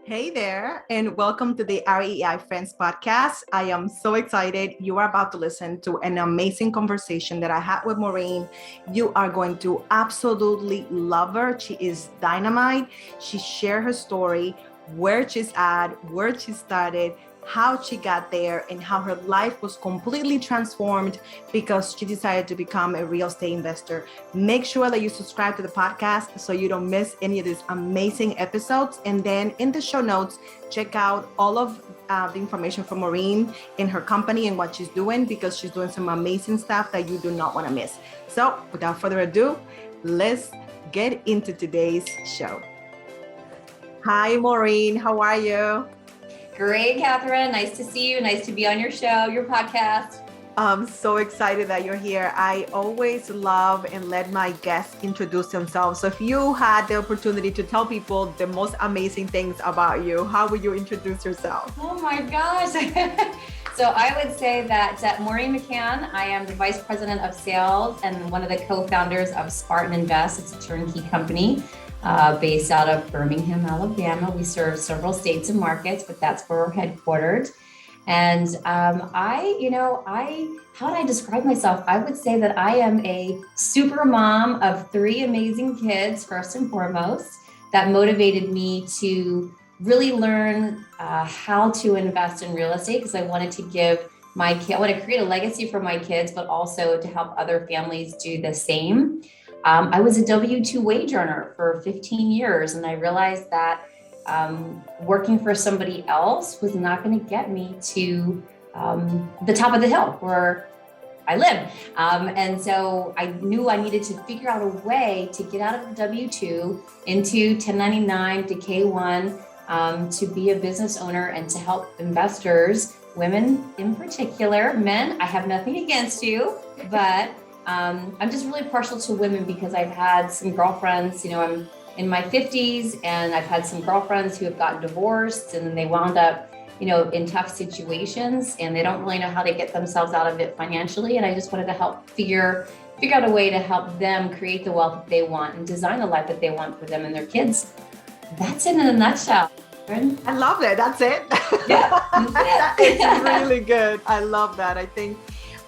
Hey there, and welcome to the REI Friends podcast. I am so excited. You are about to listen to an amazing conversation that I had with Maureen. You are going to absolutely love her. She is dynamite. She shared her story, where she's at, where she started, how she got there, and how her life was completely transformed because she decided to become a real estate investor. Make sure that you subscribe to the podcast so you don't miss any of these amazing episodes. And then in the show notes, check out all of the information from Maureen in her company and what she's doing, because she's doing some amazing stuff that you do not want to miss. So without further ado, let's get into today's show. Hi, Maureen. How are you? Great, Catherine. Nice to see you. Nice to be on your show, your podcast. I'm so excited that you're here. I always love and let my guests introduce themselves. So if you had the opportunity to tell people the most amazing things about you, how would you introduce yourself? Oh my gosh. So I would say that Maureen McCann, I am the Vice President of Sales and one of the co-founders of Spartan Invest. It's a turnkey company based out of Birmingham, Alabama. We serve several states and markets, but that's where we're headquartered. And how would I describe myself? I would say that I am a super mom of 3 amazing kids, first and foremost, that motivated me to really learn how to invest in real estate, because I wanted to give I want to create a legacy for my kids, but also to help other families do the same. I was a W-2 wage earner for 15 years, and I realized that working for somebody else was not going to get me to the top of the hill where I live. And so I knew I needed to figure out a way to get out of the W-2 into 1099 to K-1 to be a business owner and to help investors, women in particular. Men, I have nothing against you, but I'm just really partial to women because I've had some girlfriends, I'm in my 50s, and I've had some girlfriends who have gotten divorced and they wound up, in tough situations, and they don't really know how to get themselves out of it financially. And I just wanted to help figure out a way to help them create the wealth that they want and design the life that they want for them and their kids. That's it in a nutshell. I love it. That's it. Yeah, It's really good. I love that. I think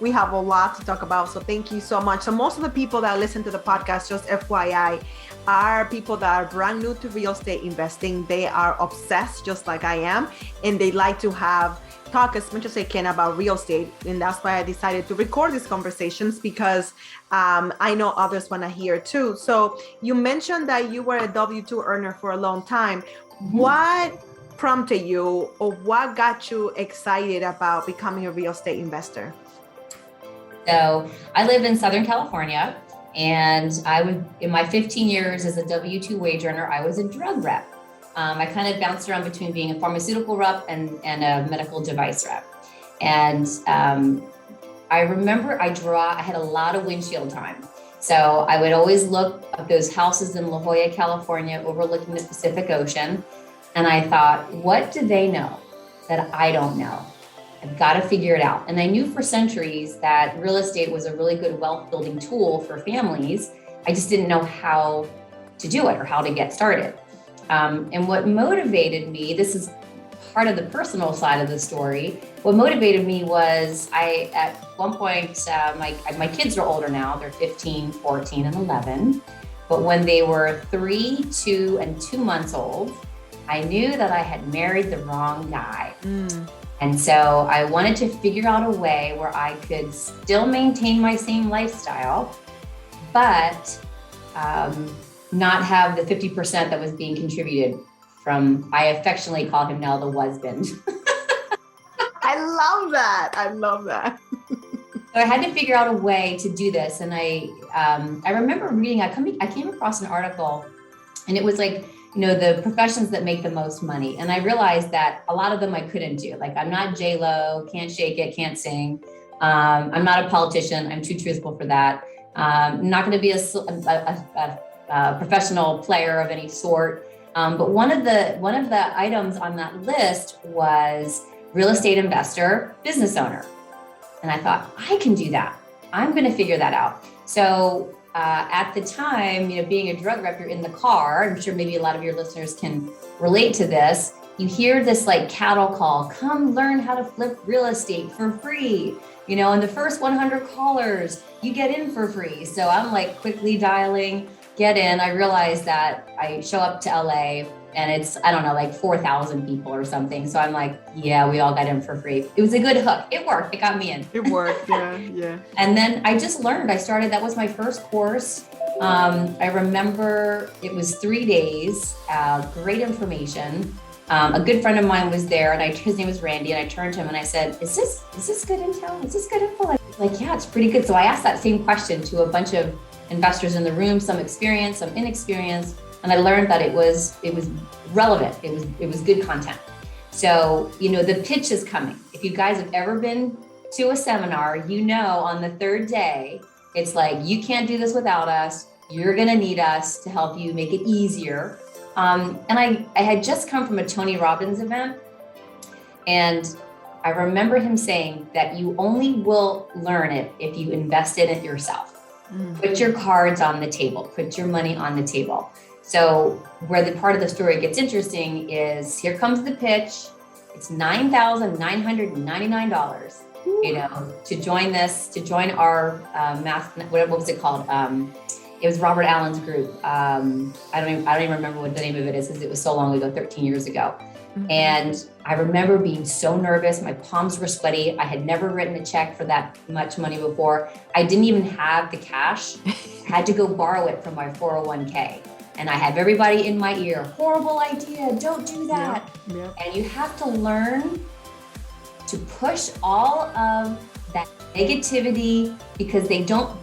we have a lot to talk about. So thank you so much. So most of the people that listen to the podcast, just FYI, are people that are brand new to real estate investing. They are obsessed just like I am, and they like to talk as much as they can about real estate. And that's why I decided to record these conversations, because I know others want to hear too. So you mentioned that you were a W-2 earner for a long time. Mm-hmm. What prompted you, or what got you excited about becoming a real estate investor? So I live in Southern California, and in my 15 years as a W-2 wage earner, I was a drug rep. I kind of bounced around between being a pharmaceutical rep and a medical device rep. And I remember I had a lot of windshield time. So I would always look at those houses in La Jolla, California, overlooking the Pacific Ocean. And I thought, what do they know that I don't know? I've got to figure it out. And I knew for centuries that real estate was a really good wealth building tool for families. I just didn't know how to do it or how to get started. And what motivated me, this is part of the personal side of the story. What motivated me was at one point, my kids are older now. They're 15, 14, and 11. But when they were 3, 2, and 2 months old, I knew that I had married the wrong guy. And so I wanted to figure out a way where I could still maintain my same lifestyle, but not have the 50% that was being contributed from, I affectionately call him now the husband. I love that. I love that. So I had to figure out a way to do this. And I remember reading, I came across an article, and it was like, the professions that make the most money. And I realized that a lot of them I couldn't do. Like, I'm not J-Lo, can't shake it, can't sing. I'm not a politician. I'm too truthful for that. I'm not going to be a professional player of any sort. But one of the items on that list was real estate investor, business owner. And I thought, I can do that. I'm going to figure that out. So at the time, being a drug rep, you're in the car. I'm sure maybe a lot of your listeners can relate to this. You hear this like cattle call, come learn how to flip real estate for free. And the first 100 callers, you get in for free. So I'm like quickly dialing, get in. I realize that I show up to LA and it's, I don't know, like 4,000 people or something. So I'm like, yeah, we all got in for free. It was a good hook. It worked. It got me in. It worked. Yeah. And then I just learned. That was my first course. I remember it was 3 days, great information. A good friend of mine was there and his name was Randy, and I turned to him and I said, is this good intel? Is this good info? Like, yeah, it's pretty good. So I asked that same question to a bunch of investors in the room, some experienced, some inexperienced. And I learned that it was relevant. It was good content. So, the pitch is coming. If you guys have ever been to a seminar, on the third day, it's like, you can't do this without us. You're going to need us to help you make it easier. And I had just come from a Tony Robbins event, and I remember him saying that you only will learn it if you invest in it yourself. Put your cards on the table, put your money on the table. So where the part of the story gets interesting is, here comes the pitch. It's $9,999, to join our what was it called? It was Robert Allen's group. I don't even remember what the name of it is, because it was so long ago, 13 years ago. And I remember being so nervous. My palms were sweaty. I had never written a check for that much money before. I didn't even have the cash. I had to go borrow it from my 401k. And I have everybody in my ear, horrible idea, don't do that. Yeah. And you have to learn to push all of that negativity, because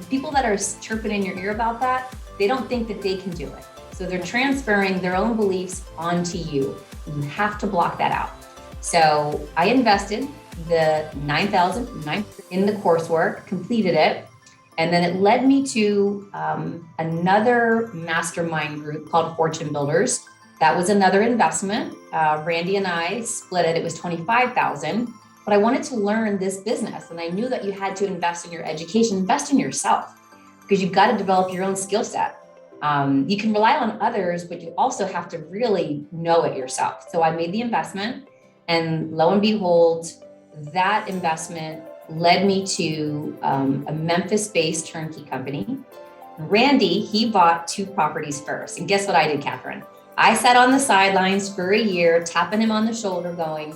people that are chirping in your ear about that, they don't think that they can do it. So they're transferring their own beliefs onto you. You have to block that out. So I invested the $9,000 in the coursework, completed it. And then it led me to another mastermind group called Fortune Builders. That was another investment. Randy and I split it. It was $25,000, but I wanted to learn this business. And I knew that you had to invest in your education, invest in yourself, because you've got to develop your own skill set. You can rely on others, but you also have to really know it yourself. So I made the investment, and lo and behold, that investment led me to a Memphis-based turnkey company. Randy, he bought 2 properties first. And guess what I did, Catherine? I sat on the sidelines for a year, tapping him on the shoulder going,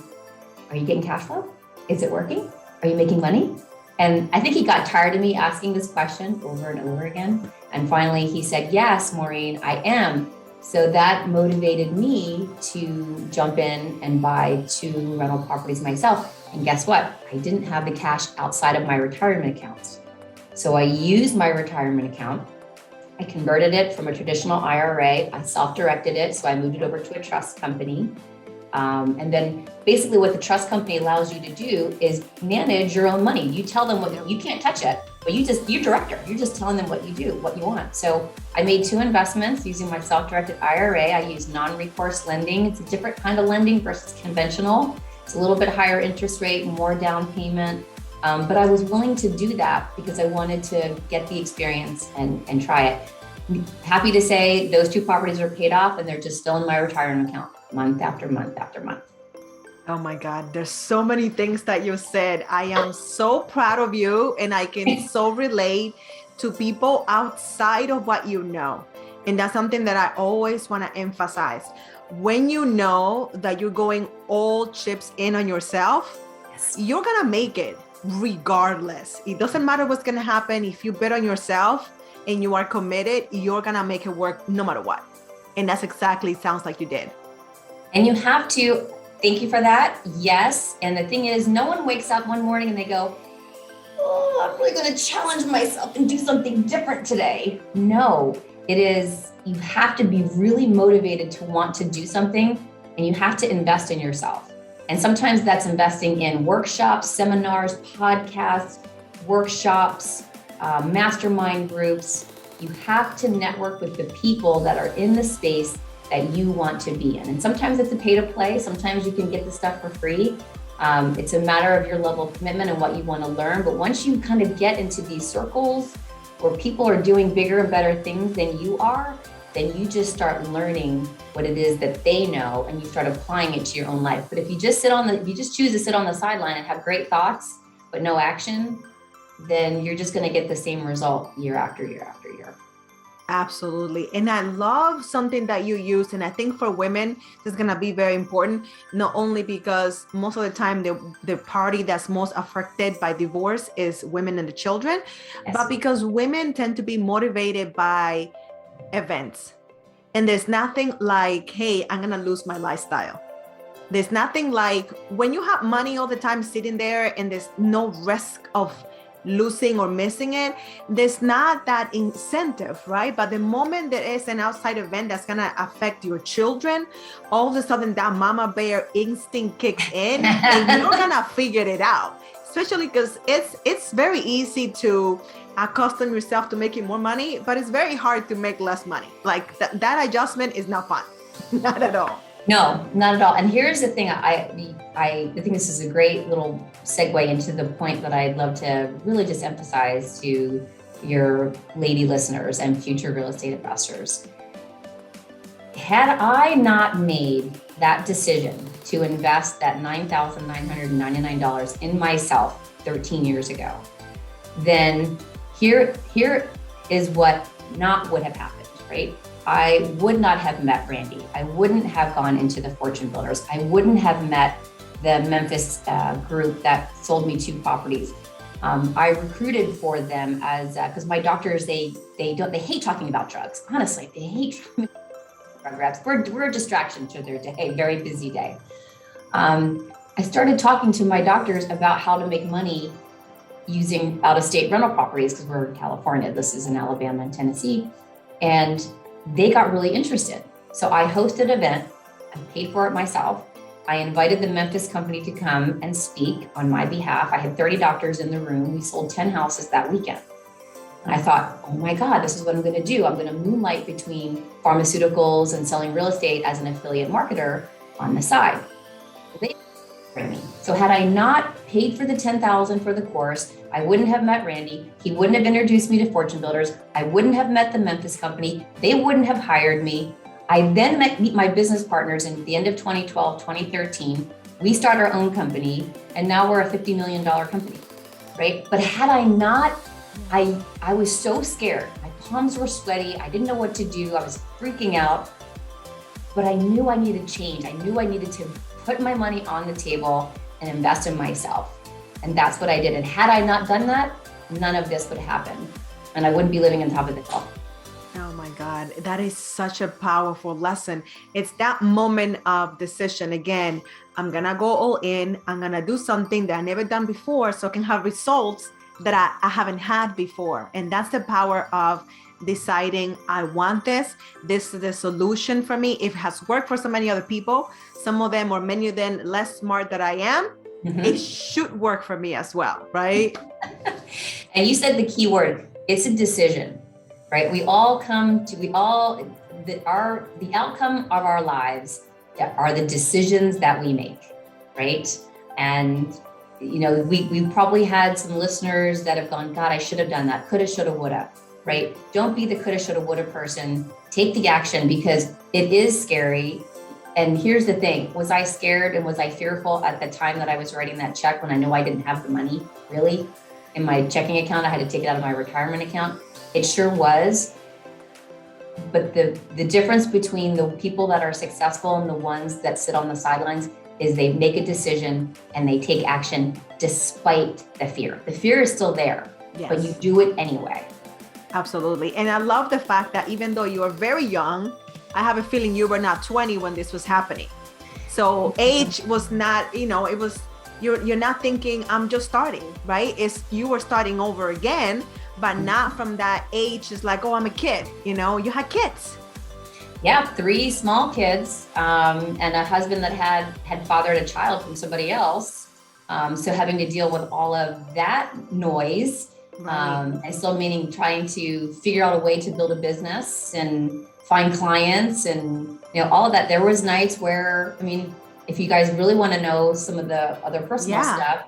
are you getting cash flow? Is it working? Are you making money? And I think he got tired of me asking this question over and over again. And finally he said, yes, Maureen, I am. So that motivated me to jump in and buy 2 rental properties myself. And guess what? I didn't have the cash outside of my retirement accounts. So I used my retirement account. I converted it from a traditional IRA. I self-directed it. So I moved it over to a trust company. And then basically what the trust company allows you to do is manage your own money. You tell them you can't touch it, but you're director. You're just telling them what you do, what you want. So I made 2 investments using my self-directed IRA. I used non-recourse lending. It's a different kind of lending versus conventional. It's a little bit higher interest rate, more down payment. But I was willing to do that because I wanted to get the experience and try it. I'm happy to say those 2 properties are paid off, and they're just still in my retirement account month after month after month. Oh my God, there's so many things that you said. I am so proud of you, and I can so relate to people outside of what you know. And that's something that I always want to emphasize. When you know that you're going all chips in on yourself, Yes. You're going to make it regardless. It doesn't matter what's going to happen. If you bet on yourself and you are committed, you're going to make it work no matter what. And that's exactly, sounds like you did. And you have to, thank you for that. Yes. And the thing is, no one wakes up one morning and they go, oh, I'm really going to challenge myself and do something different today. No, it is, you have to be really motivated to want to do something, and you have to invest in yourself. And sometimes that's investing in workshops, seminars, podcasts, workshops, mastermind groups. You have to network with the people that are in the space that you want to be in. And sometimes it's a pay to play. Sometimes you can get the stuff for free. It's a matter of your level of commitment and what you want to learn. But once you kind of get into these circles, where people are doing bigger and better things than you are, then you just start learning what it is that they know and you start applying it to your own life. But if you just choose to sit on the sideline and have great thoughts, but no action, then you're just going to get the same result year after year after year. Absolutely. And I love something that you use. And I think for women, this is going to be very important, not only because most of the time the party that's most affected by divorce is women and the children, Yes. but because women tend to be motivated by events. And there's nothing like, hey, I'm going to lose my lifestyle. There's nothing like when you have money all the time sitting there and there's no risk of losing or missing it, there's not that incentive, right? But the moment there is an outside event that's gonna affect your children, all of a sudden that mama bear instinct kicks in and you're gonna figure it out. Especially because it's very easy to accustom yourself to making more money, but it's very hard to make less money. Like that adjustment is not fun, not at all. No, not at all. And here's the thing, I think this is a great little segue into the point that I'd love to really just emphasize to your lady listeners and future real estate investors. Had I not made that decision to invest that $9,999 in myself 13 years ago, then here is what not would have happened, right? I would not have met Randy. I wouldn't have gone into the Fortune Builders. I wouldn't have met the Memphis group that sold me 2 properties. I recruited for them as because my doctors they hate talking about drugs. Honestly, they hate drug reps. We're a distraction to their day, very busy day. I started talking to my doctors about how to make money using out-of-state rental properties because we're in California. This is in Alabama and Tennessee, and they got really interested. So I hosted an event, I paid for it myself. I invited the Memphis company to come and speak on my behalf. I had 30 doctors in the room. We sold 10 houses that weekend. And I thought, oh my God, this is what I'm going to do. I'm going to moonlight between pharmaceuticals and selling real estate as an affiliate marketer on the side. So had I not paid for the $10,000 for the course, I wouldn't have met Randy. He wouldn't have introduced me to Fortune Builders. I wouldn't have met the Memphis company. They wouldn't have hired me. I then meet my business partners in the end of 2012, 2013. We start our own company, and now we're a $50 million company, right? But had I not, I was so scared. My palms were sweaty. I didn't know what to do. I was freaking out, but I knew I needed change. I knew I needed to put my money on the table and invest in myself. And that's what I did. And had I not done that, none of this would happen. And I wouldn't be living on top of the hill. Oh my God, that is such a powerful lesson. It's that moment of decision. Again, I'm going to go all in. I'm going to do something that I never done before so I can have results that I haven't had before. And that's the power of deciding I want this. This is the solution for me. It has worked for so many other people. Some of them or many of them less smart than I am. Mm-hmm. It should work for me as well, right? And you said the key word, it's a decision, right? The outcome of our lives are the decisions that we make, right? And, you know, we probably had some listeners that have gone, God, I should have done that. Coulda, shoulda, woulda, right? Don't be the coulda, shoulda, woulda person. Take the action because it is scary. And here's the thing, was I scared and was I fearful at the time that I was writing that check when I knew I didn't have the money really in my checking account? I had to take it out of my retirement account. It sure was. But the difference between the people that are successful and the ones that sit on the sidelines is they make a decision and they take action despite the fear. The fear is still there, yes, but you do it anyway. Absolutely. And I love the fact that even though you are very young, I have a feeling you were not 20 when this was happening. So age was not, it was, you're not thinking I'm just starting, right? You were starting over again, but not from that age. It's like, oh, I'm a kid, you had kids. Yeah, 3 small kids and a husband that had fathered a child from somebody else. So having to deal with all of that noise, right. And still trying to figure out a way to build a business and find clients and all of that. There was nights where, if you guys really want to know some of the other personal stuff,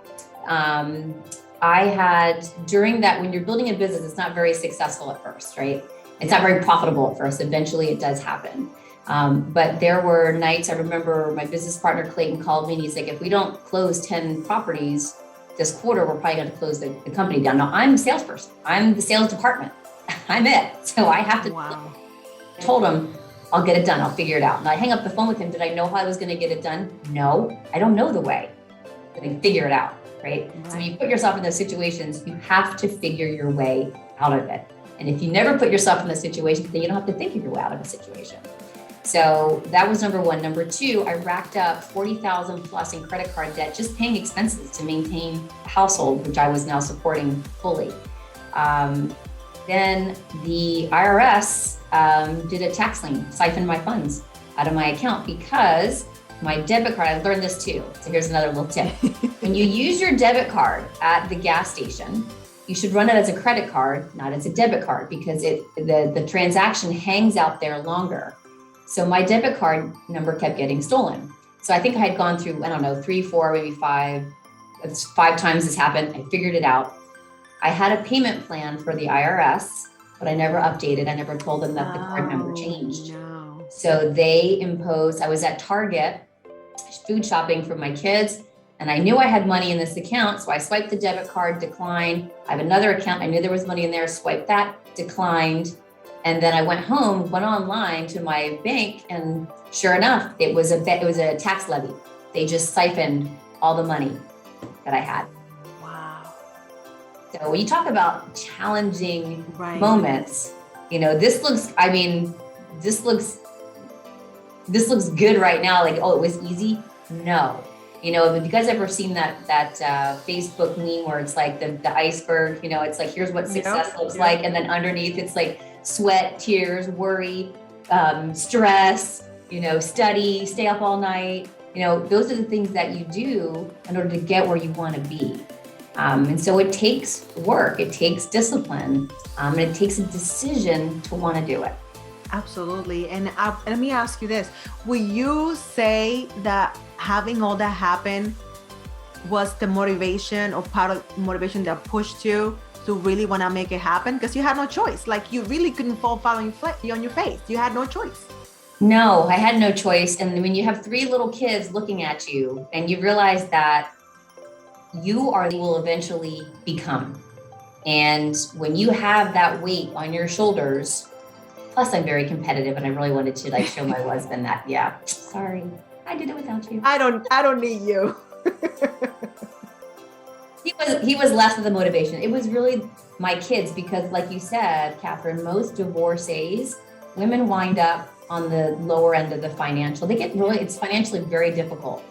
I had, during that, when you're building a business, it's not very successful at first, right? It's not very profitable at first. Eventually it does happen. But there were nights, I remember my business partner, Clayton, called me and he's like, if we don't close 10 properties this quarter, we're probably going to close the company down. Now I'm a salesperson. I'm the sales department. I'm it. So I have to, Wow. I told him, I'll get it done. I'll figure it out. And I hang up the phone with him. Did I know how I was going to get it done? No, I don't know the way, but I figure it out, right? So when you put yourself in those situations, you have to figure your way out of it. And if you never put yourself in a situation, then you don't have to think of your way out of a situation. So that was number one. Number two, I racked up 40,000 plus in credit card debt, just paying expenses to maintain a household, which I was now supporting fully. Then the IRS did a tax lien, siphoned my funds out of my account because my debit card, I learned this too. So here's another little tip. When you use your debit card at the gas station, you should run it as a credit card, not as a debit card, because the transaction hangs out there longer. So my debit card number kept getting stolen. So I think I had gone through, I don't know, 3, 4, maybe 5 times this happened. I figured it out. I had a payment plan for the IRS, but I never updated. I never told them that the card number changed. No. So they imposed, I was at Target, food shopping for my kids, and I knew I had money in this account. So I swiped the debit card, declined. I have another account. I knew there was money in there, swiped that, declined. And then I went home, went online to my bank, and sure enough, it was a tax levy. They just siphoned all the money that I had. Wow. So when you talk about challenging moments, this looks good right now. Like, oh, it was easy. No, have you guys ever seen that Facebook meme where it's like the iceberg, it's like, here's what success looks like. And then underneath it's like sweat, tears, worry, stress, study, stay up all night. Those are the things that you do in order to get where you want to be. And so it takes work, it takes discipline, and it takes a decision to want to do it. Absolutely. And let me ask you this. Will you say that having all that happen was the motivation or part of motivation that pushed you to really want to make it happen? Because you had no choice. Like, you really couldn't fall flat on your face. You had no choice. No, I had no choice. And when you have 3 little kids looking at you and you realize that you will eventually become. And when you have that weight on your shoulders, plus I'm very competitive and I really wanted to show my husband that, sorry, I did it without you. I don't need you. He was less of the motivation. It was really my kids, because like you said, Catherine, most divorcees, women wind up on the lower end of the financial. It's financially very difficult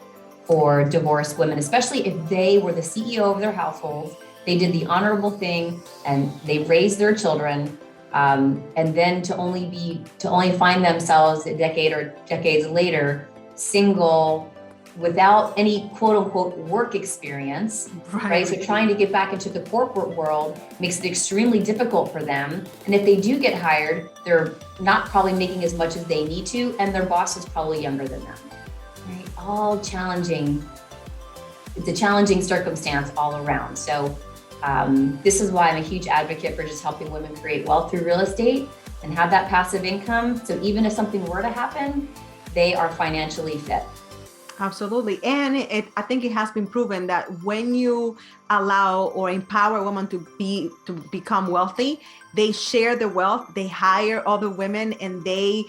for divorced women, especially if they were the CEO of their household, they did the honorable thing and they raised their children. And then to only find themselves a decade or decades later, single, without any quote unquote work experience, right? So trying to get back into the corporate world makes it extremely difficult for them. And if they do get hired, they're not probably making as much as they need to, and their boss is probably younger than them, right? All challenging. It's a challenging circumstance all around. So this is why I'm a huge advocate for just helping women create wealth through real estate and have that passive income. So even if something were to happen, they are financially fit. Absolutely. And I think it has been proven that when you allow or empower a woman to become wealthy, they share the wealth, they hire other women, and they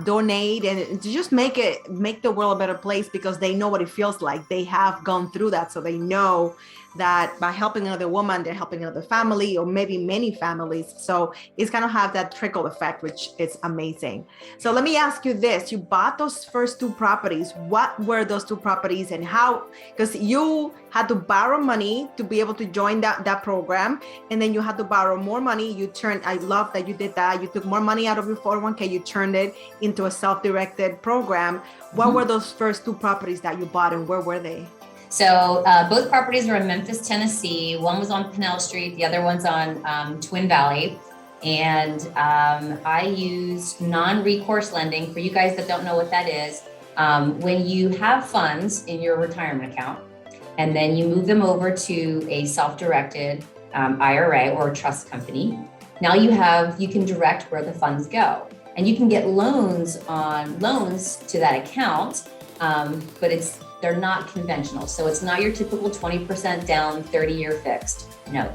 donate, and to just make the world a better place, because they know what it feels like. They have gone through that. So they know that by helping another woman, they're helping another family, or maybe many families. So it's going to have that trickle effect, which is amazing. So let me ask you this. You bought those first 2 properties. What were those 2 properties, and how? Because you had to borrow money to be able to join that program. And then you had to borrow more money. I love that you did that. You took more money out of your 401k. You turned it into a self-directed program. What were those first 2 properties that you bought, and where were they? So both properties were in Memphis, Tennessee. One was on Pinell Street. The other one's on Twin Valley. And I used non-recourse lending. For you guys that don't know what that is, when you have funds in your retirement account, and then you move them over to a self-directed IRA or a trust company. Now you can direct where the funds go, and you can get loans to that account, but they're not conventional. So it's not your typical 20% down, 30-year fixed. No,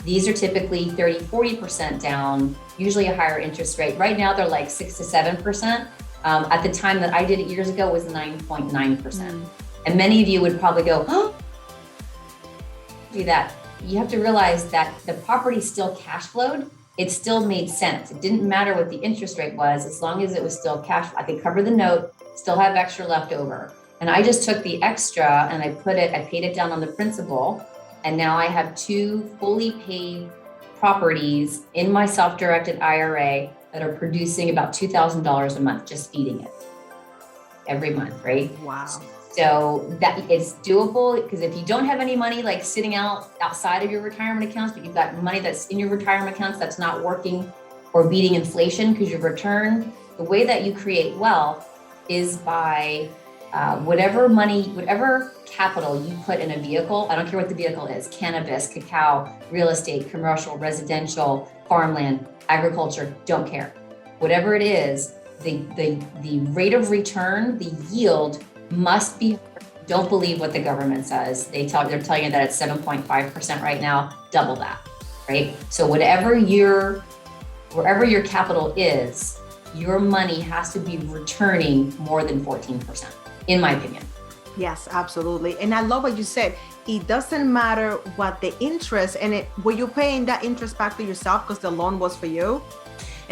these are typically 30, 40% down, usually a higher interest rate. Right now they're like 6 to 7%. At the time that I did it years ago, it was 9.9%. And many of you would probably go, oh, do that. You have to realize that the property still cash flowed. It still made sense. It didn't matter what the interest rate was, as long as it was still cash. I could cover the note, still have extra left over. And I just took the extra and I paid it down on the principal. And now I have 2 fully paid properties in my self-directed IRA that are producing about $2,000 a month, just feeding it every month, right? Wow. So that it's doable, because if you don't have any money like sitting outside of your retirement accounts, but you've got money that's in your retirement accounts that's not working or beating inflation because your return, the way that you create wealth is by whatever capital you put in a vehicle. I don't care what the vehicle is: cannabis, cacao, real estate, commercial, residential, farmland, agriculture, don't care. Whatever it is, the rate of return, the yield must be. Don't believe what the government says. They're telling you that it's 7.5% right now, double that, right? So wherever your capital is, your money has to be returning more than 14%, in my opinion. Yes, absolutely. And I love what you said. It doesn't matter what the interest, were you paying that interest back to yourself because the loan was for you?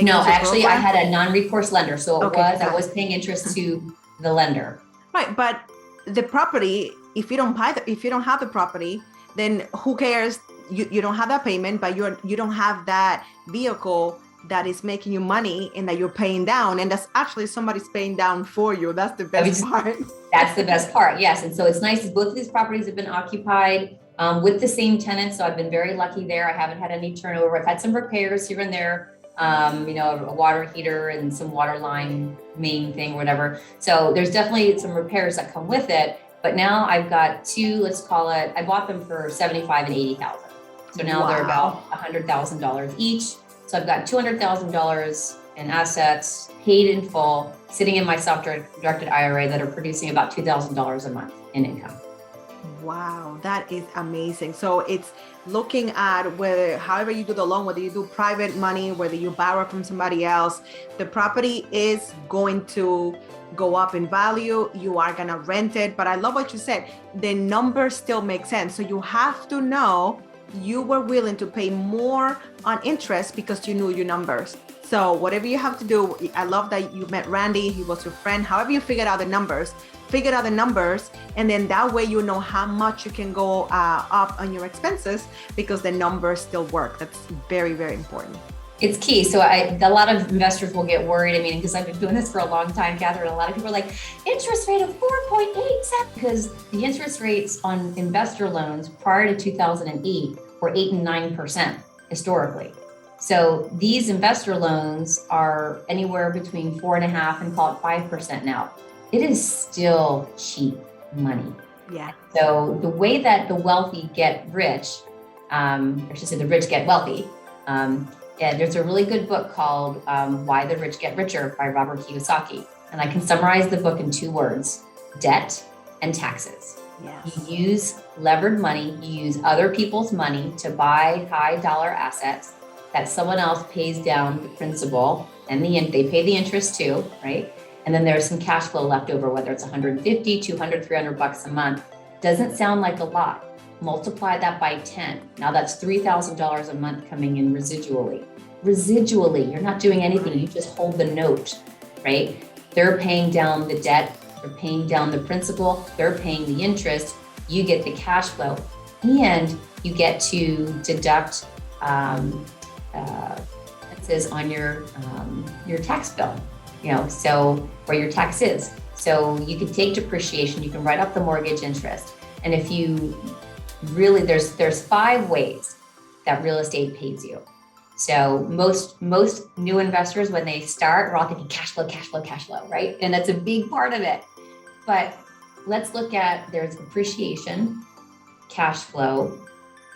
No, actually I had a non-recourse lender. So I was paying interest to the lender. Right, but the property, if you don't have the property, then who cares? You don't have that payment, but you don't have that vehicle that is making you money and that you're paying down, and that's actually somebody's paying down for you. That's the best part. That's the best part, yes. And so it's nice that both of these properties have been occupied with the same tenant. So I've been very lucky there. I haven't had any turnover. I've had some repairs here and there. A water heater and some water line main thing, whatever. So there's definitely some repairs that come with it. But now I've got 2, let's call it, I bought them for $75,000 and $80,000. So now they're about $100,000 each. So I've got $200,000 in assets paid in full, sitting in my self-directed IRA that are producing about $2,000 a month in income. Wow, that is amazing. So it's looking at however you do the loan, whether you do private money, whether you borrow from somebody else, the property is going to go up in value. You are going to rent it. But I love what you said. The numbers still make sense. So you have to know you were willing to pay more on interest because you knew your numbers. So whatever you have to do, I love that you met Randy. He was your friend. However you figured out the numbers, and then that way you know how much you can go up on your expenses because the numbers still work. That's very, very important. It's key. So a lot of investors will get worried. I mean, because I've been doing this for a long time, Catherine, a lot of people are like, interest rate of 4.87, because the interest rates on investor loans prior to 2008 were 8 and 9% historically. So these investor loans are anywhere between 4.5% and call it 5% now. It is still cheap money. Yeah. So the way that the wealthy get rich, I should say the rich get wealthy. There's a really good book called Why the Rich Get Richer by Robert Kiyosaki. And I can summarize the book in 2 words: debt and taxes. Yes. You use levered money, you use other people's money to buy high dollar assets that someone else pays down the principal, and they pay the interest too, right? And then there's some cash flow left over, whether it's $150, $200, $300 a month. Doesn't sound like a lot. Multiply that by 10. Now that's $3,000 a month coming in residually. You're not doing anything. You just hold the note, right? They're paying down the debt. They're paying down the principal. They're paying the interest. You get the cash flow, and you get to deduct expenses on your tax bill. So where your tax is. So you can take depreciation, you can write off the mortgage interest. And if you really, there's 5 ways that real estate pays you. So most new investors, when they start, we're all thinking cash flow, right? And that's a big part of it. But let's look at, there's appreciation, cash flow,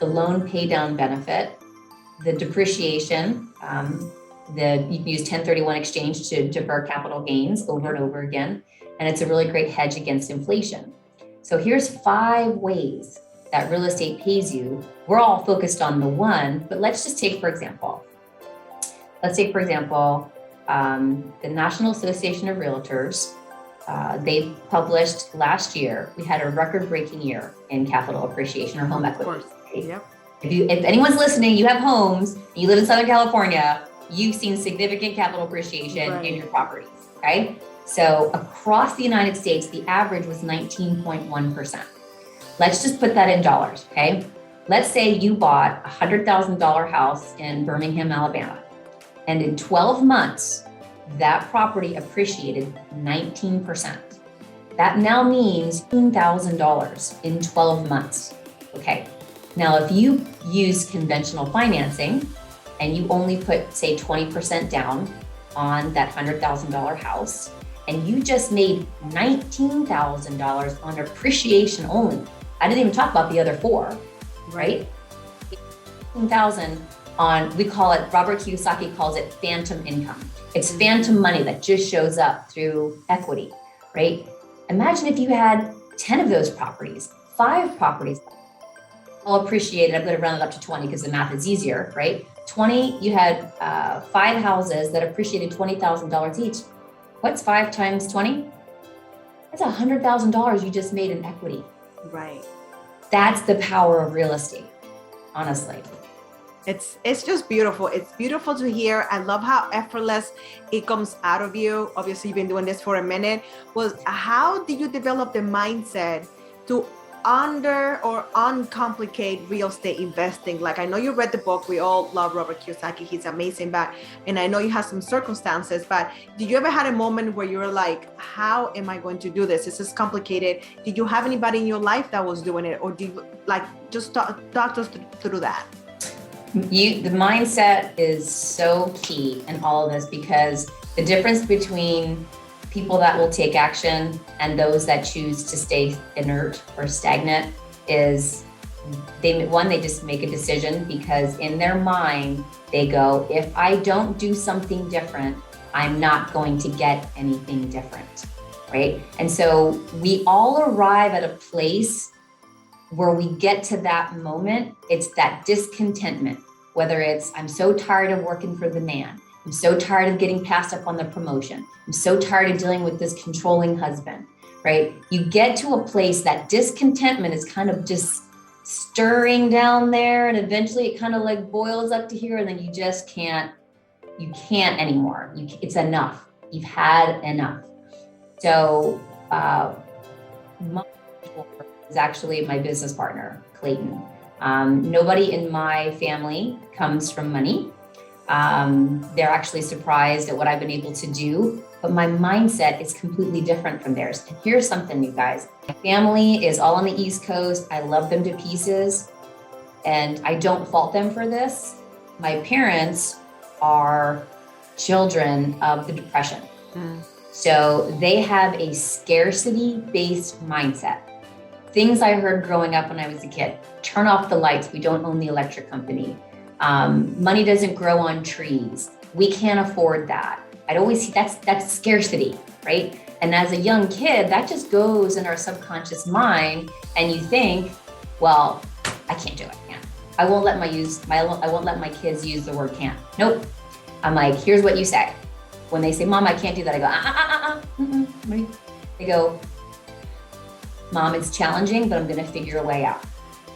the loan pay down benefit, the depreciation, you can use 1031 exchange to defer capital gains over and over again. And it's a really great hedge against inflation. So here's 5 ways that real estate pays you. We're all focused on the one, but let's just take, for example, the National Association of Realtors. They published last year, we had a record-breaking year in capital appreciation or home equity. Of course. Yep. If anyone's listening, you have homes, and you live in Southern California, you've seen significant capital appreciation in your properties, okay? So across the United States, the average was 19.1%. Let's just put that in dollars, okay? Let's say you bought a $100,000 house in Birmingham, Alabama, and in 12 months, that property appreciated 19%. That now means $15,000 in 12 months, okay? Now, if you use conventional financing and you only put, say, 20% down on that $100,000 house, and you just made $19,000 on appreciation only. I didn't even talk about the other 4, right? 18,000 on, we call it, Robert Kiyosaki calls it phantom income. It's phantom money that just shows up through equity, right? Imagine if you had 10 of those properties, 5 properties, all appreciated. I'm going to round it up to 20 because the math is easier, right? 20, you had 5 houses that appreciated $20,000 each. What's 5 times 20? That's $100,000 you just made in equity. Right. That's the power of real estate, honestly. It's just beautiful. It's beautiful to hear. I love how effortless it comes out of you. Obviously, you've been doing this for a minute. How did you develop the mindset to uncomplicate real estate investing? Like, I know you read the book. We all love Robert Kiyosaki. He's amazing. And I know you have some circumstances, but did you ever had a moment where you were like, how am I going to do this? This is complicated. Did you have anybody in your life that was doing it? Or did you just talk us through that? The mindset is so key in all of this, because the difference between people that will take action and those that choose to stay inert or stagnant is they just make a decision because in their mind, they go, if I don't do something different, I'm not going to get anything different, right? And so we all arrive at a place where we get to that moment. It's that discontentment, whether it's, I'm so tired of working for the man. I'm so tired of getting passed up on the promotion. I'm so tired of dealing with this controlling husband, right? You get to a place that discontentment is kind of just stirring down there, and eventually it kind of like boils up to here, and then you just can't anymore. It's enough. You've had enough. So my is actually my business partner, Clayton. Nobody in my family comes from money. They're actually surprised at what I've been able to do, but my mindset is completely different from theirs. And here's something, you guys. My family is all on the East Coast. I love them to pieces, and I don't fault them for this. My parents are children of the Depression. So they have a scarcity-based mindset. Things I heard growing up when I was a kid: turn off the lights, we don't own the electric company. Money doesn't grow on trees. We can't afford that. I'd always see that's scarcity, right? And as a young kid, that just goes in our subconscious mind, and you think, well, I can't do it. I won't let my kids use the word can't. Nope. I'm like, here's what you say. When they say, Mom, I can't do that, I go, They go, Mom, it's challenging, but I'm going to figure a way out,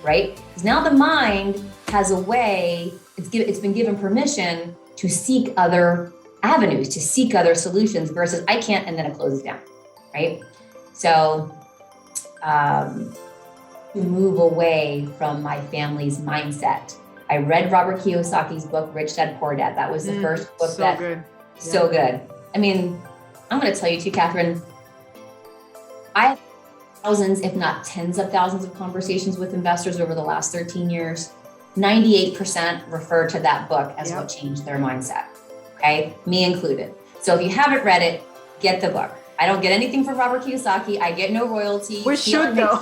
right? Because now the mind has a way, it's been given permission to seek other avenues, to seek other solutions versus I can't, and then it closes down, right? So to move away from my family's mindset, I read Robert Kiyosaki's book, Rich Dad, Poor Dad. That was the first book so good. I mean, I'm going to tell you too, Catherine, I have thousands, if not tens of thousands of conversations with investors over the last 13 years. 98% refer to that book as what changed their mindset. Okay. Me included. So if you haven't read it, get the book. I don't get anything from Robert Kiyosaki. I get no royalty. We should though.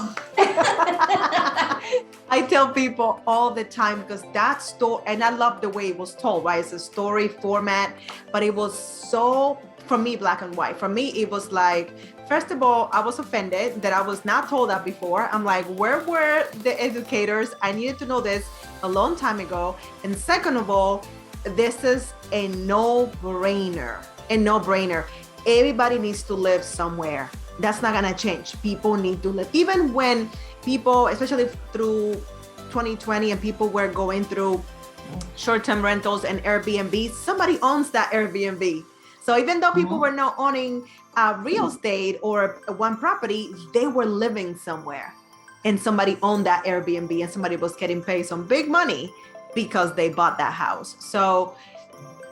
I tell people all the time because that story, and I love the way it was told, right? It's a story format, but it was so, for me, black and white. For me, it was like, first of all, I was offended that I was not told that before. I'm like, where were the educators? I needed to know this a long time ago. And second of all, this is a no-brainer, Everybody needs to live somewhere. That's not gonna change. People need to live. Even when people, especially through 2020, and people were going through short-term rentals and Airbnb, somebody owns that Airbnb. So even though people were not owning real estate or one property, they were living somewhere. And somebody owned that Airbnb and somebody was getting paid some big money because they bought that house. So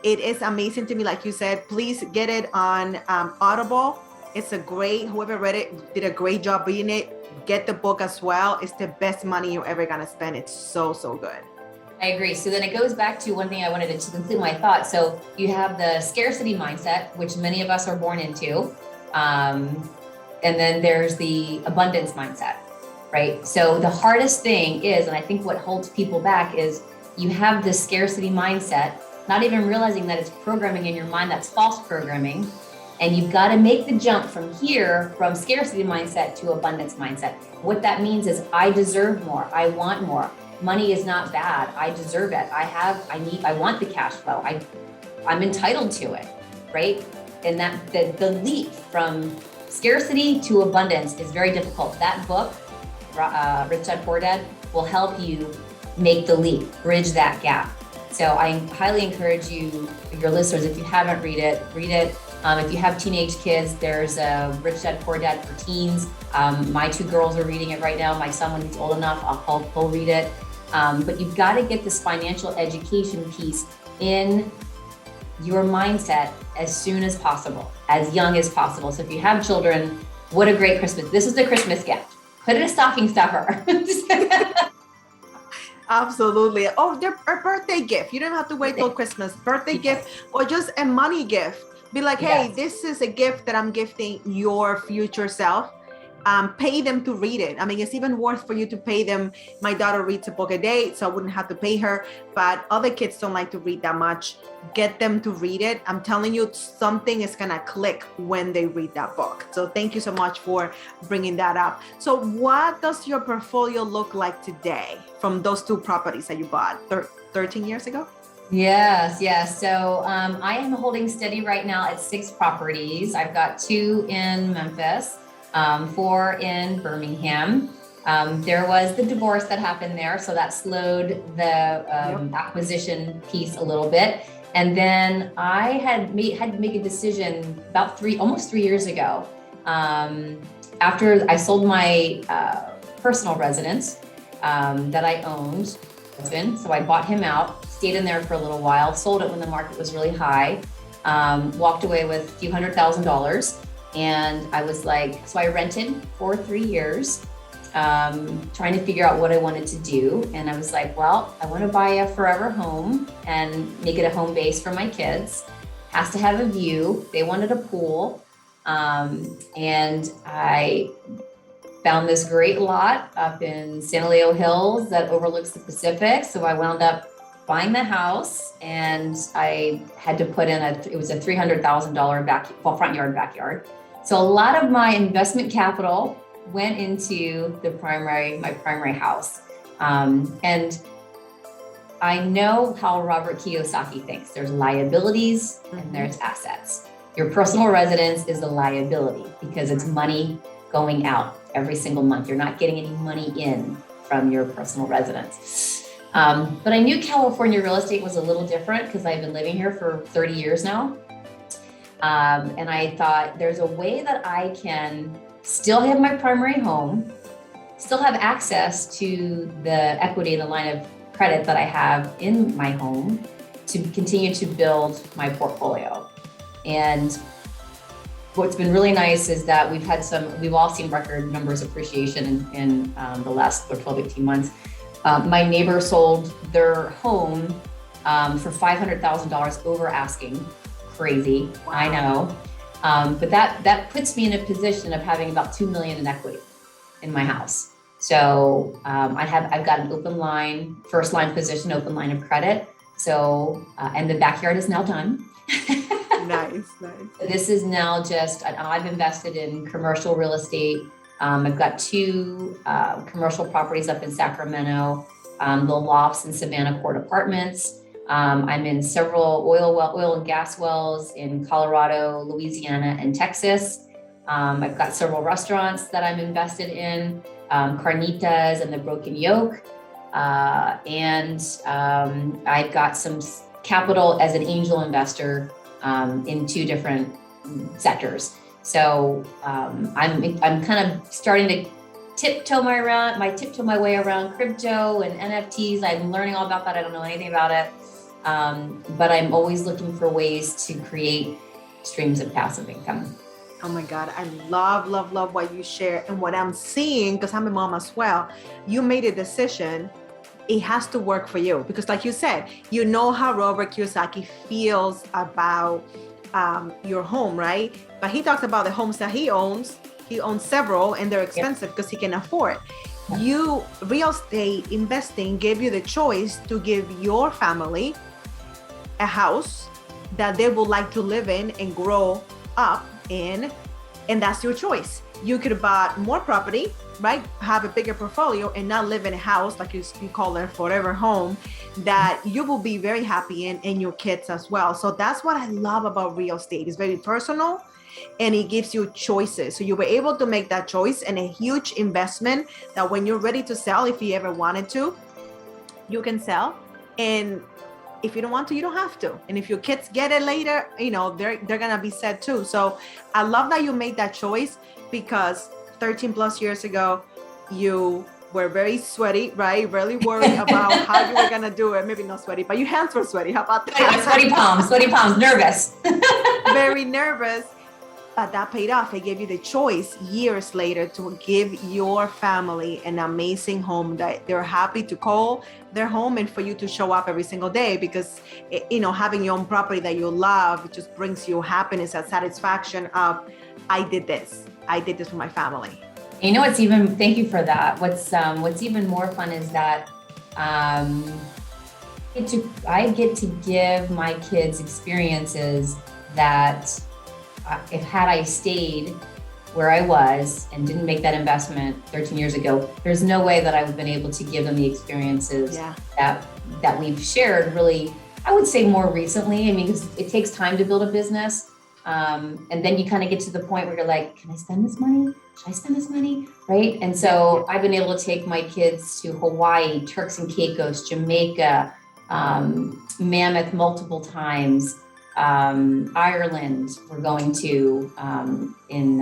it is amazing to me. Like you said, please get it on Audible. It's a great, whoever read it did a great job reading it. Get the book as well. It's the best money you're ever gonna spend. It's so, so good. I agree. So then it goes back to one thing I wanted to complete my thought. So you have the scarcity mindset, which many of us are born into. And then there's the abundance mindset, right? So the hardest thing is, and I think what holds people back is you have this scarcity mindset, not even realizing that it's programming in your mind that's false programming. And you've got to make the jump from here, from scarcity mindset to abundance mindset. What that means is I deserve more. I want more. Money is not bad. I deserve it. I want the cash flow. I'm entitled to it, right? And that the leap from scarcity to abundance is very difficult. That book, Rich Dad Poor Dad, will help you make the leap, bridge that gap. So I highly encourage you, your listeners, if you haven't read it, read it. If you have teenage kids, there's a Rich Dad Poor Dad for teens. My two girls are reading it right now. My son, when he's old enough, he'll read it. But you've got to get this financial education piece in your mindset as soon as possible, as young as possible. So if you have children, what a great Christmas. This is the Christmas gift. Put it in a stocking stuffer. Absolutely. Oh, a birthday gift. You don't have to wait till Christmas. Birthday gift or just a money gift. Be like, hey, this is a gift that I'm gifting your future self. Pay them to read it. I mean, it's even worth for you to pay them. My daughter reads a book a day, so I wouldn't have to pay her, but other kids don't like to read that much. Get them to read it. I'm telling you, something is gonna click when they read that book. So thank you so much for bringing that up. So what does your portfolio look like today from those two properties that you bought 13 years ago? Yes. So I am holding steady right now at 6 properties. I've got 2 in Memphis, 4 in Birmingham. There was the divorce that happened there, so that slowed the acquisition piece a little bit. And then I had to make a decision about almost 3 years ago. After I sold my personal residence that I owned, so I bought him out, stayed in there for a little while, sold it when the market was really high, walked away with a few $100,000. And I was like, so I rented for 3 years, trying to figure out what I wanted to do. And I was like, well, I want to buy a forever home and make it a home base for my kids. Has to have a view. They wanted a pool. And I found this great lot up in San Leo Hills that overlooks the Pacific. So I wound up buying the house, and I had to put in it was a $300,000 front yard, backyard. So a lot of my investment capital went into my primary house. And I know how Robert Kiyosaki thinks. There's liabilities and there's assets. Your personal residence is a liability because it's money going out every single month. You're not getting any money in from your personal residence. But I knew California real estate was a little different because I've been living here for 30 years now. And I thought there's a way that I can still have my primary home, still have access to the equity and the line of credit that I have in my home to continue to build my portfolio. And what's been really nice is that we've all seen record numbers of appreciation in the last 12, 18 months. My neighbor sold their home for $500,000 over asking. Crazy, wow. I know. But that puts me in a position of having about 2 million in equity in my house. So I've got an first line position, open line of credit. So, and the backyard is now done. Nice. This is now I've invested in commercial real estate. I've got 2 commercial properties up in Sacramento, the lofts in Savannah Court Apartments. I'm in several oil and gas wells in Colorado, Louisiana, and Texas. I've got several restaurants that I'm invested in, Carnitas and the Broken Yoke. And I've got some capital as an angel investor in 2 different sectors. So I'm kind of starting to tiptoe my way around crypto and NFTs. I'm learning all about that. I don't know anything about it. But I'm always looking for ways to create streams of passive income. Oh my God, I love what you share. And what I'm seeing, because I'm a mom as well, you made a decision. It has to work for you, because like you said, you know how Robert Kiyosaki feels about your home, right? But he talks about the homes that he owns. He owns several, and they're expensive because he can afford. You, real estate investing gave you the choice to give your family a house that they would like to live in and grow up in, and that's your choice. You could buy more property, right? Have a bigger portfolio and not live in a house, like you call it, a forever home that you will be very happy in, and your kids as well. So that's what I love about real estate. It's very personal, and it gives you choices. So you were able to make that choice, and a huge investment that when you're ready to sell, if you ever wanted to, you can sell. And if you don't want to, you don't have to. And if your kids get it later, they're gonna be sad too. So I love that you made that choice, because 13 plus years ago, you were very sweaty, right? Really worried about how you were gonna do it. Maybe not sweaty, but your hands were sweaty. How about that? Sweaty palms, nervous. Very nervous. But that paid off. It gave you the choice years later to give your family an amazing home that they're happy to call their home, and for you to show up every single day, because having your own property that you love just brings you happiness and satisfaction of, I did this for my family. Thank you for that. What's even more fun is that I get to give my kids experiences that had I stayed where I was and didn't make that investment 13 years ago, there's no way that I would have been able to give them the experiences that we've shared, really, I would say more recently. I mean, because it takes time to build a business. And then you kind of get to the point where you're like, can I spend this money? Should I spend this money? Right. And so I've been able to take my kids to Hawaii, Turks and Caicos, Jamaica, Mammoth multiple times. Ireland, we're going to in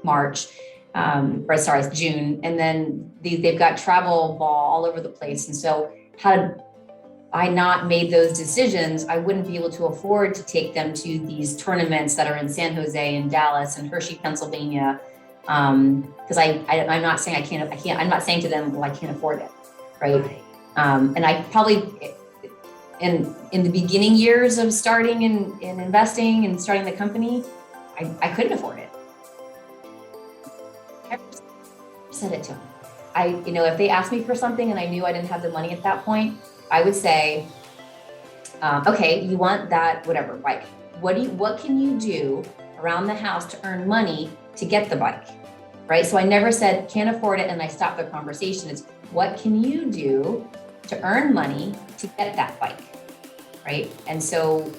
March, June. And then they've got travel ball all over the place. And so had I not made those decisions, I wouldn't be able to afford to take them to these tournaments that are in San Jose and Dallas and Hershey, Pennsylvania. Because I'm not saying I can't, I'm not saying to them, well, I can't afford it. Right. And I probably, in the beginning years of starting and investing and starting the company, I couldn't afford it. I said it to them. If they asked me for something and I knew I didn't have the money at that point, I would say, okay, you want that, whatever bike. What can you do around the house to earn money to get the bike, right? So I never said can't afford it and I stopped the conversation. It's what can you do to earn money to get that bike, right? And so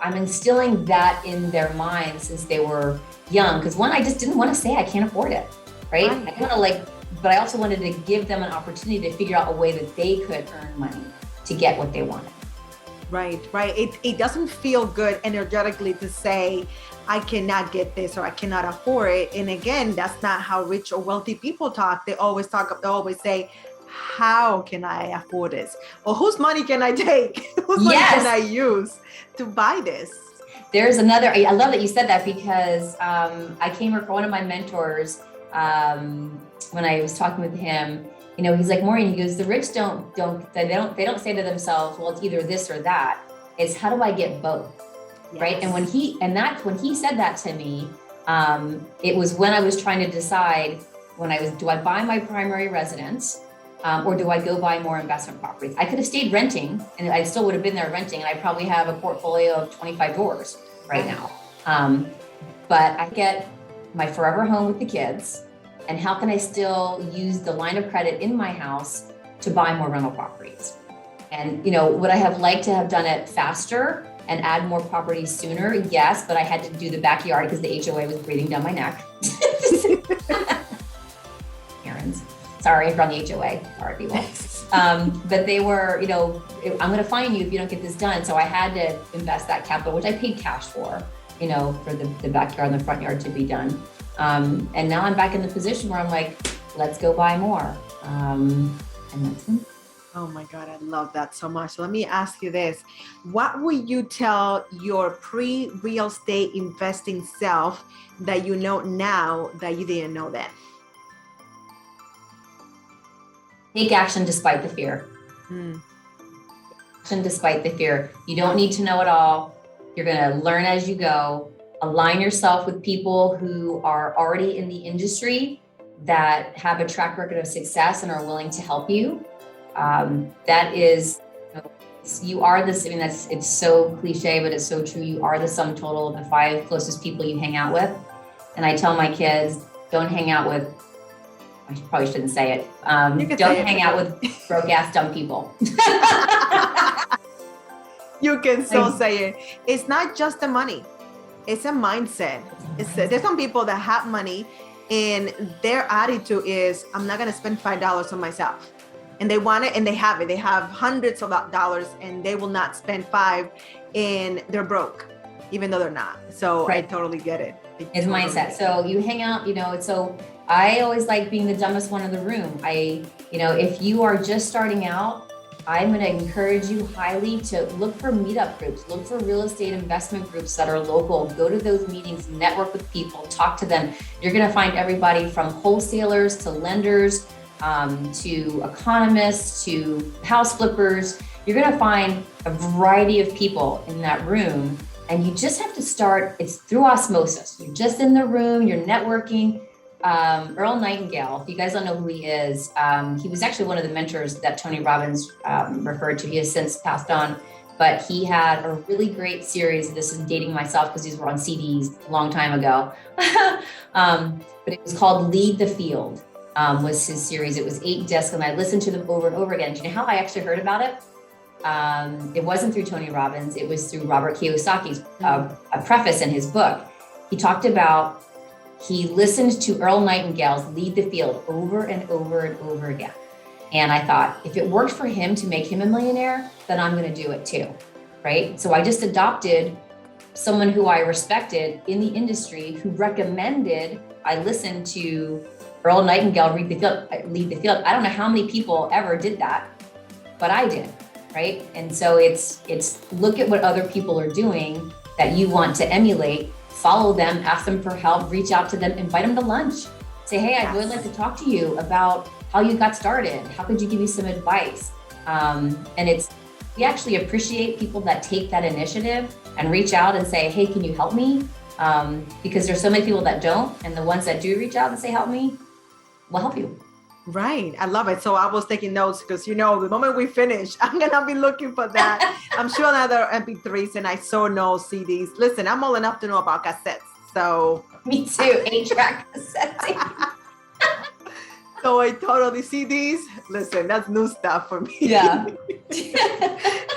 I'm instilling that in their minds since they were young. Because one, I just didn't want to say I can't afford it, right? I didn't want to but I also wanted to give them an opportunity to figure out a way that they could earn money to get what they wanted. Right. It doesn't feel good energetically to say, I cannot get this or I cannot afford it. And again, that's not how rich or wealthy people talk. They always say, how can I afford this? Or whose money can I take? Whose money can I use to buy this? There's another, I love that you said that because I came across one of my mentors when I was talking with him. He's like, Maureen, he goes, the rich they don't say to themselves, well, it's either this or that. It's how do I get both? right? Yes. And when he said that to me, it was when I was trying to decide do I buy my primary residence, or do I go buy more investment properties? I could have stayed renting and I still would have been there renting, and I probably have a portfolio of 25 doors right now. But I get my forever home with the kids, and how can I still use the line of credit in my house to buy more rental properties? And would I have liked to have done it faster and add more properties sooner? Yes, but I had to do the backyard because the HOA was breathing down my neck. Errands. Sorry if you're on the HOA, sorry people. But they were, I'm going to fine you if you don't get this done. So I had to invest that capital, which I paid cash for the backyard and the front yard to be done. And now I'm back in the position where I'm like, let's go buy more. And that's it. Oh my God, I love that so much. Let me ask you this. What would you tell your pre-real estate investing self that you know now that you didn't know then? Take action despite the fear. Action despite the fear. You don't need to know it all. You're going to learn as you go. Align yourself with people who are already in the industry that have a track record of success and are willing to help you. That is, you are this, it's so cliche, but it's so true. You are the sum total of the 5 closest people you hang out with. And I tell my kids, don't hang out with, I probably shouldn't say it. Don't hang out with broke ass dumb people. You can so say it. It's not just the money. It's a mindset. There's some people that have money and their attitude is, I'm not going to spend $5 on myself. And they want it and they have it. They have hundreds of dollars and they will not spend 5 and they're broke, even though they're not. So right. I totally get it. It's mindset. So you hang out, so I always like being the dumbest one in the room. If you are just starting out, I'm going to encourage you highly to look for meetup groups, look for real estate investment groups that are local, go to those meetings, network with people, talk to them. You're going to find everybody from wholesalers to lenders, to economists, to house flippers. You're going to find a variety of people in that room, and you just have to start. It's through osmosis. You're just in the room, you're networking. Earl Nightingale, if you guys don't know who he is, he was actually one of the mentors that Tony Robbins referred to. He has since passed on, but he had a really great series. This is dating myself because these were on CDs a long time ago. But it was called Lead the Field. Was his series. It was 8 discs, and I listened to them over and over again. Do you know how I actually heard about it? It wasn't through Tony Robbins. It was through Robert Kiyosaki's a preface in his book. He talked about, he listened to Earl Nightingale's Lead the Field over and over and over again. And I thought, if it worked for him to make him a millionaire, then I'm going to do it too, right? So I just adopted someone who I respected in the industry who recommended I listen to Earl Nightingale Lead the Field. I don't know how many people ever did that, but I did, right? And so it's look at what other people are doing that you want to emulate, follow them, ask them for help, reach out to them, invite them to lunch. Say, hey, I'd really like to talk to you about how you got started. How could you give me some advice? And we actually appreciate people that take that initiative and reach out and say, hey, can you help me? Because there's so many people that don't, and the ones that do reach out and say, help me, will help you. Right. I love it. So I was taking notes because, the moment we finish, I'm going to be looking for that. I'm sure another MP3s, and I so know CDs. Listen, I'm old enough to know about cassettes. So me too. 8-track cassettes. So I totally CDs. Listen, that's new stuff for me. Yeah.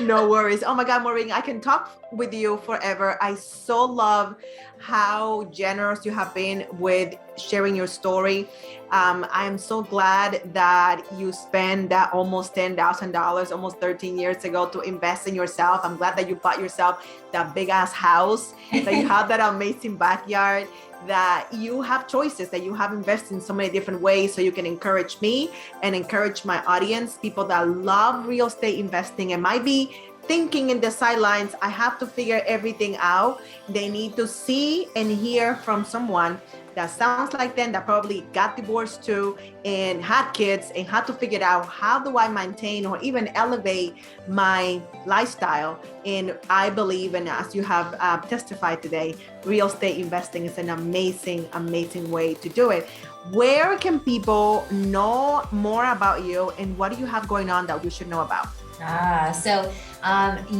No worries. Oh my God, Maureen, I can talk with you forever. I so love how generous you have been with sharing your story. I am so glad that you spent that almost $10,000, almost 13 years ago to invest in yourself. I'm glad that you bought yourself that big ass house, that you have that amazing backyard, that you have choices, that you have invested in so many different ways so you can encourage me and encourage my audience, people that love real estate investing and might be thinking in the sidelines, I have to figure everything out. They need to see and hear from someone that sounds like them, that probably got divorced too and had kids and had to figure out, how do I maintain or even elevate my lifestyle? And I believe, and as you have testified today, real estate investing is an amazing, amazing way to do it. Where can people know more about you, and what do you have going on that we should know about?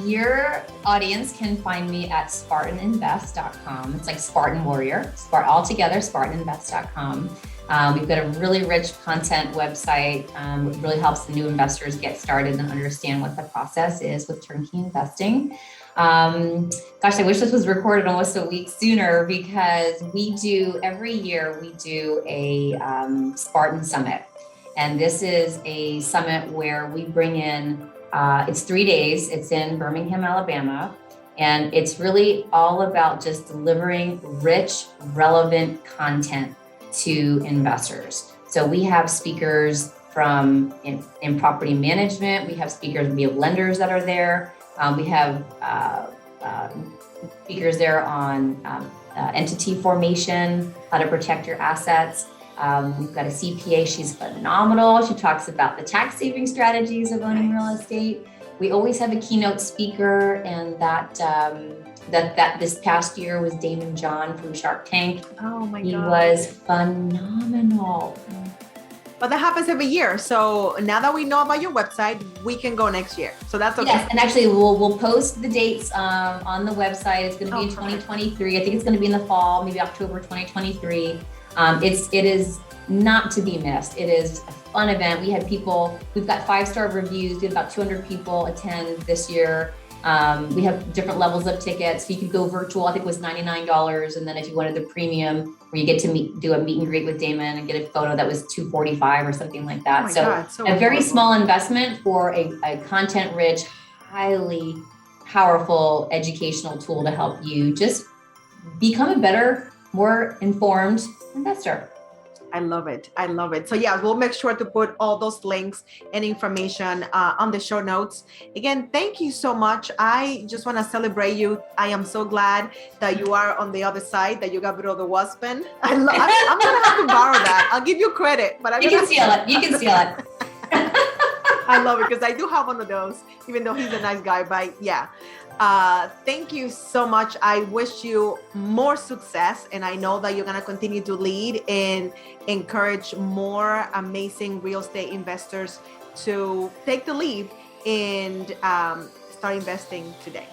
Your audience can find me at SpartanInvest.com. It's like Spartan Warrior, all together, SpartanInvest.com. We've got a really rich content website. It really helps the new investors get started and understand what the process is with turnkey investing. Gosh, I wish this was recorded almost a week sooner, because every year we do a Spartan Summit. And this is a summit where we bring in, it's 3 days, it's in Birmingham, Alabama. And it's really all about just delivering rich, relevant content to investors. So we have speakers from in property management, we have lenders that are there. We have speakers there on entity formation, how to protect your assets. We've got a CPA, she's phenomenal. She talks about the tax saving strategies of owning real estate. We always have a keynote speaker, and that this past year was Damon John from Shark Tank. Oh my God. He was phenomenal. But that happens every year. So now that we know about your website, we can go next year. So that's okay. Yes, and actually we'll post the dates on the website. It's going to be in 2023. I think it's going to be in the fall, maybe October 2023. It is not to be missed. It is a fun event. We've got 5-star reviews. We had about 200 people attend this year. We have different levels of tickets. You could go virtual, I think it was $99. And then if you wanted the premium, where you get to do a meet and greet with Damon and get a photo, that was $245 or something like that. So a very small investment for a content-rich, highly powerful educational tool to help you just become a better, more informed investor. I love it. I love it. So yeah, we'll make sure to put all those links and information on the show notes. Again, thank you so much. I just want to celebrate you. I am so glad that you are on the other side, that you got rid of the husband. I'm going to have to borrow that. I'll give you credit, but you can steal it. You can steal it. I love it, because I do have one of those, even though he's a nice guy. But yeah, thank you so much. I wish you more success, and I know that you're going to continue to lead and encourage more amazing real estate investors to take the lead and start investing today.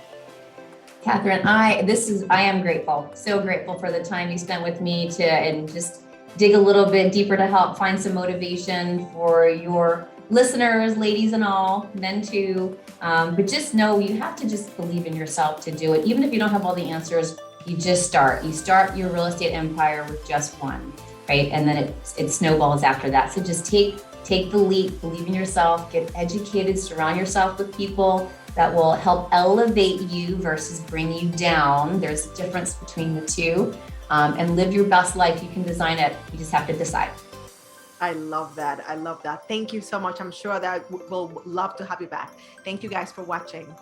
Catherine, I am grateful, so grateful for the time you spent with me and just dig a little bit deeper to help find some motivation for your listeners, ladies and all, men too. But just know you have to just believe in yourself to do it. Even if you don't have all the answers, you just start. You start your real estate empire with just one, right? And then it snowballs after that. So just take the leap, believe in yourself, get educated, surround yourself with people that will help elevate you versus bring you down. There's a difference between the two. And live your best life. You can design it. You just have to decide. I love that. I love that. Thank you so much. I'm sure that we'll love to have you back. Thank you guys for watching.